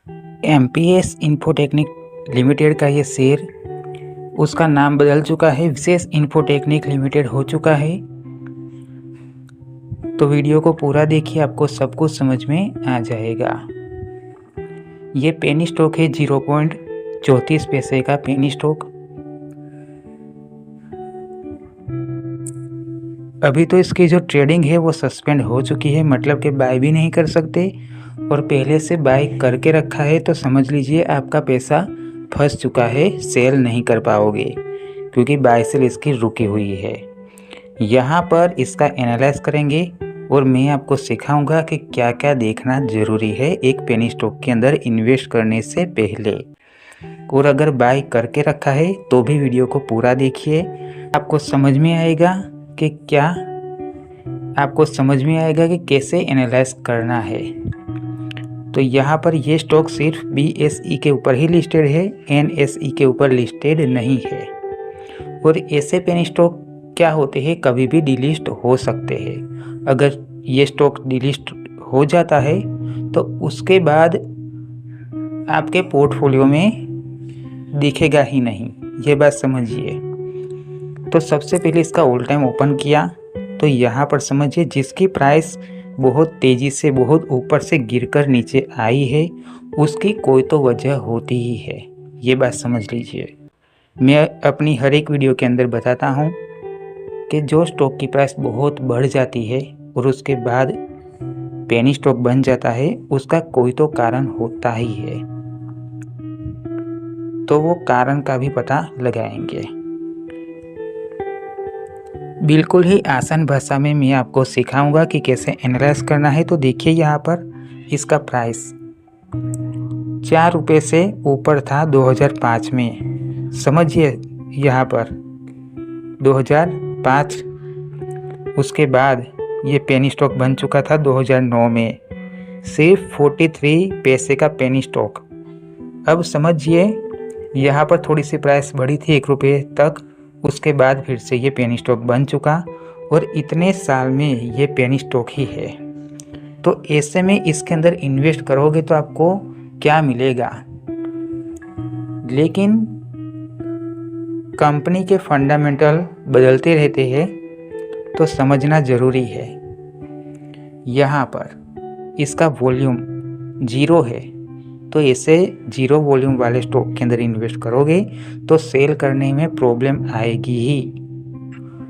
MPS इंफोटेक्निक limited का ये share उसका नाम बदल चुका है, विशेष इंफोटेक्निक लिमिटेड हो चुका है। तो वीडियो को पूरा देखिए, आपको सब कुछ समझ में आ जाएगा। ये पेनी स्टॉक है, 0.34 पैसे का पेनी स्टॉक। अभी तो इसकी जो ट्रेडिंग है वो सस्पेंड हो चुकी है, मतलब कि बाय भी नहीं कर सकते, और पहले से बाय करके रखा है तो समझ लीजिए आपका पैसा फंस चुका है, सेल नहीं कर पाओगे क्योंकि बाय सेल इसकी रुकी हुई है। यहाँ पर इसका एनालाइज करेंगे और मैं आपको सिखाऊंगा कि क्या क्या देखना ज़रूरी है एक पेनी स्टॉक के अंदर इन्वेस्ट करने से पहले। और अगर बाय करके रखा है तो भी वीडियो को पूरा देखिए, आपको समझ में आएगा कि कैसे एनालाइज करना है। तो यहाँ पर ये स्टॉक सिर्फ BSE के ऊपर ही लिस्टेड है, NSE के ऊपर लिस्टेड नहीं है। और ऐसे पेनी स्टॉक क्या होते हैं, कभी भी डिलिस्ट हो सकते हैं। अगर ये स्टॉक डिलिस्ट हो जाता है तो उसके बाद आपके पोर्टफोलियो में दिखेगा ही नहीं, ये बात समझिए। तो सबसे पहले इसका ऑल टाइम ओपन किया तो यहाँ पर समझिए जिसकी प्राइस बहुत तेज़ी से बहुत ऊपर से गिरकर नीचे आई है उसकी कोई तो वजह होती ही है, ये बात समझ लीजिए। मैं अपनी हर एक वीडियो के अंदर बताता हूँ कि जो स्टॉक की प्राइस बहुत बढ़ जाती है और उसके बाद पेनी स्टॉक बन जाता है, उसका कोई तो कारण होता ही है। तो वो कारण का भी पता लगाएंगे। बिल्कुल ही आसान भाषा में मैं आपको सिखाऊंगा कि कैसे एनालाइज करना है। तो देखिए यहाँ पर इसका प्राइस 4 रुपये से ऊपर था 2005 में, समझिए यहाँ पर 2005। उसके बाद ये पेनी स्टॉक बन चुका था 2009 में, सिर्फ 43 पैसे का पेनी स्टॉक। अब समझिए यहाँ पर थोड़ी सी प्राइस बढ़ी थी 1 रुपये तक, उसके बाद फिर से ये पेनी स्टॉक बन चुका और इतने साल में ये पेनी स्टॉक ही है। तो ऐसे में इसके अंदर इन्वेस्ट करोगे तो आपको क्या मिलेगा, लेकिन कंपनी के फंडामेंटल बदलते रहते हैं तो समझना ज़रूरी है। यहाँ पर इसका वॉल्यूम 0 है, तो ऐसे 0 वॉल्यूम वाले स्टॉक के अंदर इन्वेस्ट करोगे तो सेल करने में प्रॉब्लम आएगी ही।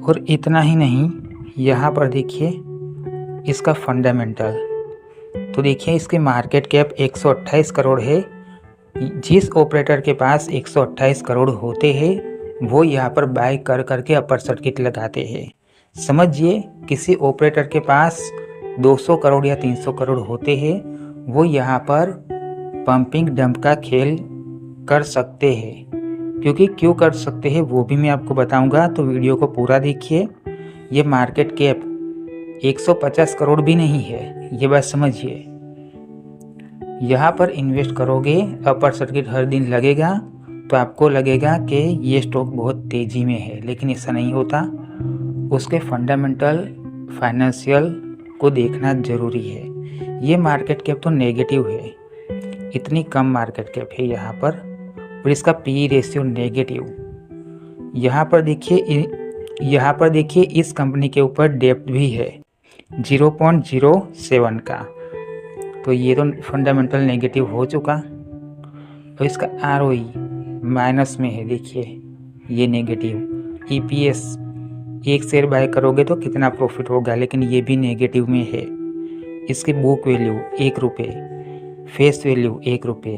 और इतना ही नहीं, यहाँ पर देखिए इसका फंडामेंटल, तो देखिए इसके मार्केट कैप 128 करोड़ है। जिस ऑपरेटर के पास 128 करोड़ होते हैं वो यहाँ पर बाय कर करके अपर सर्किट लगाते हैं। समझिए किसी ऑपरेटर के पास 200 करोड़ या 300 करोड़ होते हैं, वो यहाँ पर पंपिंग डंप का खेल कर सकते हैं। क्योंकि क्यों कर सकते हैं वो भी मैं आपको बताऊंगा, तो वीडियो को पूरा देखिए। ये मार्केट कैप 150 करोड़ भी नहीं है, ये बात समझिए। यहाँ पर इन्वेस्ट करोगे, अपर सर्किट हर दिन लगेगा तो आपको लगेगा कि ये स्टॉक बहुत तेज़ी में है, लेकिन ऐसा नहीं होता। उसके फंडामेंटल फाइनेंशियल को देखना ज़रूरी है। ये मार्केट कैप तो नेगेटिव है, इतनी कम मार्केट कैप है यहाँ पर, और इसका पी रेशियो नेगेटिव। यहाँ पर देखिए इस कंपनी के ऊपर डेब्ट भी है 0.07 का, तो ये तो फंडामेंटल नेगेटिव हो चुका। और इसका ROE माइनस में है, देखिए ये नेगेटिव। EPS, एक शेयर बाय करोगे तो कितना प्रॉफिट होगा, लेकिन ये भी नेगेटिव में है। इसकी बुक वैल्यू 1 रुपये, फेस वैल्यू 1 रुपये।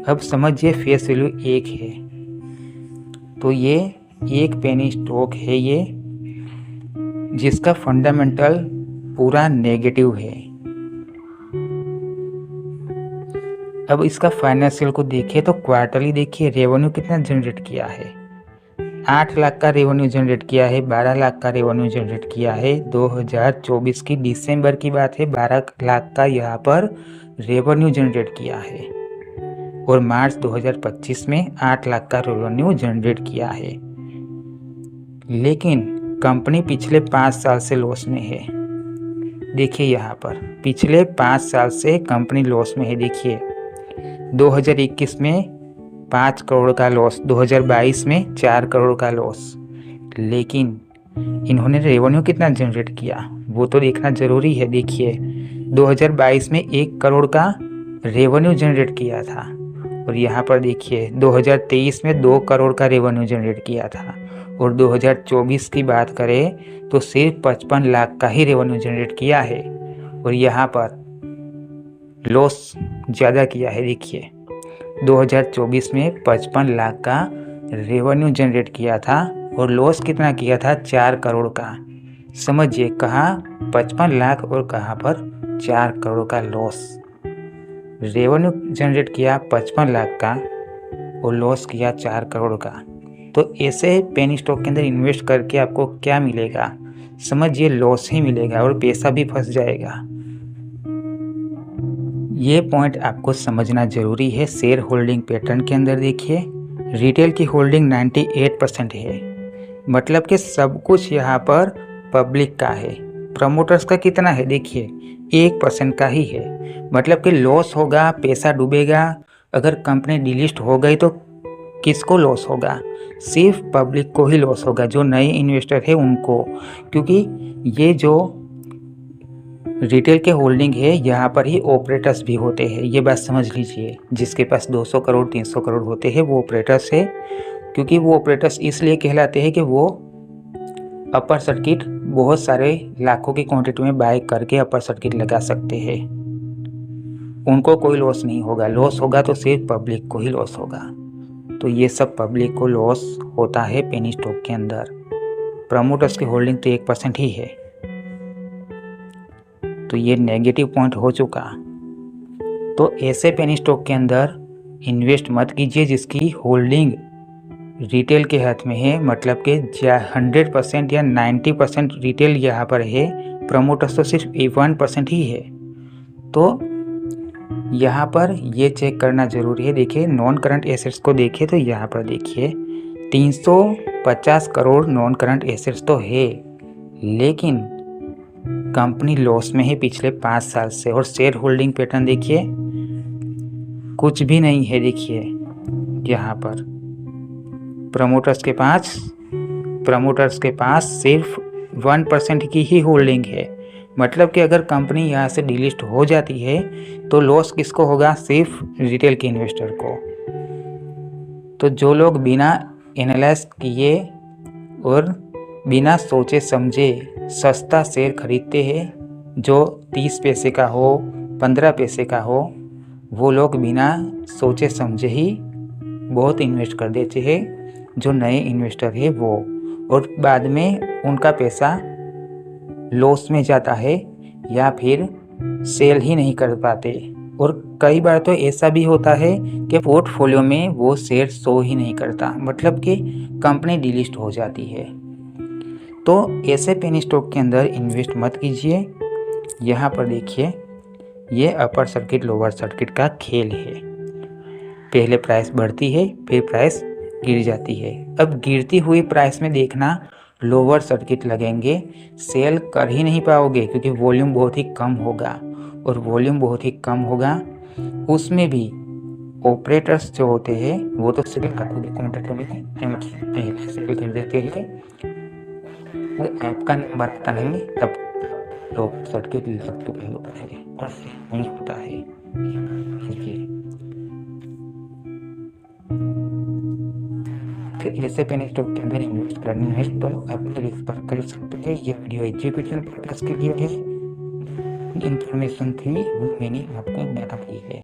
अब समझिए फेस वैल्यू 1 है, तो ये एक पेनी स्टॉक है ये, जिसका फंडामेंटल पूरा नेगेटिव है। अब इसका फाइनेंशियल को देखिए तो क्वार्टरली देखिए रेवेन्यू कितना जनरेट किया है। 8 लाख का रेवेन्यू जनरेट किया है, 12 लाख का रेवेन्यू जनरेट किया है। 2024 की दिसंबर की बात है, 12 लाख का यहाँ पर रेवेन्यू जनरेट किया है, और मार्च 2025 में 8 लाख का रेवेन्यू जनरेट किया है। लेकिन कंपनी पिछले 5 साल से लॉस में है। देखिए यहाँ पर पिछले 5 साल से कंपनी लॉस में है। देखिए 2021 में 5 करोड़ का लॉस, 2022 में 4 करोड़ का लॉस। लेकिन इन्होंने रेवेन्यू कितना जनरेट किया वो तो देखना ज़रूरी है। देखिए 2022 में 1 करोड़ का रेवेन्यू जनरेट किया था, और यहाँ पर देखिए 2023 में 2 करोड़ का रेवेन्यू जनरेट किया था, और 2024 की बात करें तो सिर्फ 55 लाख का ही रेवेन्यू जनरेट किया है, और यहाँ पर लॉस ज़्यादा किया है। देखिए 2024 में 55 लाख का रेवेन्यू जनरेट किया था और लॉस कितना किया था, 4 करोड़ का। समझिए कहाँ 55 लाख और कहाँ पर 4 करोड़ का लॉस। रेवेन्यू जनरेट किया 55 लाख का और लॉस किया 4 करोड़ का। तो ऐसे पेनी स्टॉक के अंदर इन्वेस्ट करके आपको क्या मिलेगा, समझिए लॉस ही मिलेगा और पैसा भी फंस जाएगा। ये पॉइंट आपको समझना जरूरी है। शेयर होल्डिंग पैटर्न के अंदर देखिए रिटेल की होल्डिंग 98% है, मतलब कि सब कुछ यहाँ पर पब्लिक का है। प्रमोटर्स का कितना है, देखिए 1% का ही है, मतलब कि लॉस होगा, पैसा डूबेगा। अगर कंपनी डिलिस्ट हो गई तो किसको लॉस होगा, सिर्फ पब्लिक को ही लॉस होगा, जो नए इन्वेस्टर है उनको। क्योंकि ये जो रिटेल के होल्डिंग है यहाँ पर ही ऑपरेटर्स भी होते हैं, ये बात समझ लीजिए। जिसके पास 200 करोड़ 300 करोड़ होते हैं वो ऑपरेटर्स है। क्योंकि वो ऑपरेटर्स इसलिए कहलाते हैं कि वो अपर सर्किट बहुत सारे लाखों की क्वांटिटी में बाय करके अपर सर्किट लगा सकते हैं। उनको कोई लॉस नहीं होगा, लॉस होगा तो सिर्फ पब्लिक को ही लॉस होगा। तो ये सब पब्लिक को लॉस होता है पेनी स्टॉक के अंदर। प्रमोटर्स की होल्डिंग तो 1% ही है, तो ये नेगेटिव पॉइंट हो चुका। तो ऐसे पेनी स्टॉक के अंदर इन्वेस्ट मत कीजिए जिसकी होल्डिंग रिटेल के हाथ में है, मतलब कि 100% या 90% रिटेल यहाँ पर है, प्रमोटर्स तो सिर्फ 1% ही है। तो यहाँ पर ये चेक करना ज़रूरी है। देखिए नॉन करंट एसेट्स को देखिए तो यहाँ पर देखिए 350 करोड़ नॉन करंट एसेट्स तो है, लेकिन कंपनी लॉस में है पिछले 5 साल से। और शेयर होल्डिंग पैटर्न देखिए कुछ भी नहीं है। देखिए यहाँ पर प्रमोटर्स के पास सिर्फ 1% की ही होल्डिंग है, मतलब कि अगर कंपनी यहाँ से डिलिस्ट हो जाती है तो लॉस किसको होगा, सिर्फ रिटेल के इन्वेस्टर को। तो जो लोग बिना एनालाइज किए और बिना सोचे समझे सस्ता शेयर खरीदते हैं, जो 30 पैसे का हो 15 पैसे का हो, वो लोग बिना सोचे समझे ही बहुत इन्वेस्ट कर देते हैं, जो नए इन्वेस्टर है वो, और बाद में उनका पैसा लॉस में जाता है या फिर सेल ही नहीं कर पाते। और कई बार तो ऐसा भी होता है कि पोर्टफोलियो में वो शेयर शो ही नहीं करता, मतलब कि कंपनी डिलिस्ट हो जाती है। तो ऐसे पेनी स्टॉक के अंदर इन्वेस्ट मत कीजिए। यहाँ पर देखिए ये अपर सर्किट लोअर सर्किट का खेल है। पहले प्राइस बढ़ती है फिर प्राइस गिर जाती है। अब गिरती हुई प्राइस में देखना लोअर सर्किट लगेंगे, सेल कर ही नहीं पाओगे क्योंकि वॉल्यूम बहुत ही कम होगा, और वॉल्यूम बहुत ही कम होगा उसमें भी ऑपरेटर्स जो होते हैं वो तो सेल कर देते हैं। आपका नंबर आता नहीं तब लोअर सर्किट लगते होता है और नहीं होता है। ऐसे पेनी स्टॉक के अंदर इन्वेस्ट करनी है तो आप रिस्क पर कर सकते हैं। ये वीडियो एजुकेशन पर्पस के लिए है, इन्फॉर्मेशन थी वो मैंने आपको बता दी है।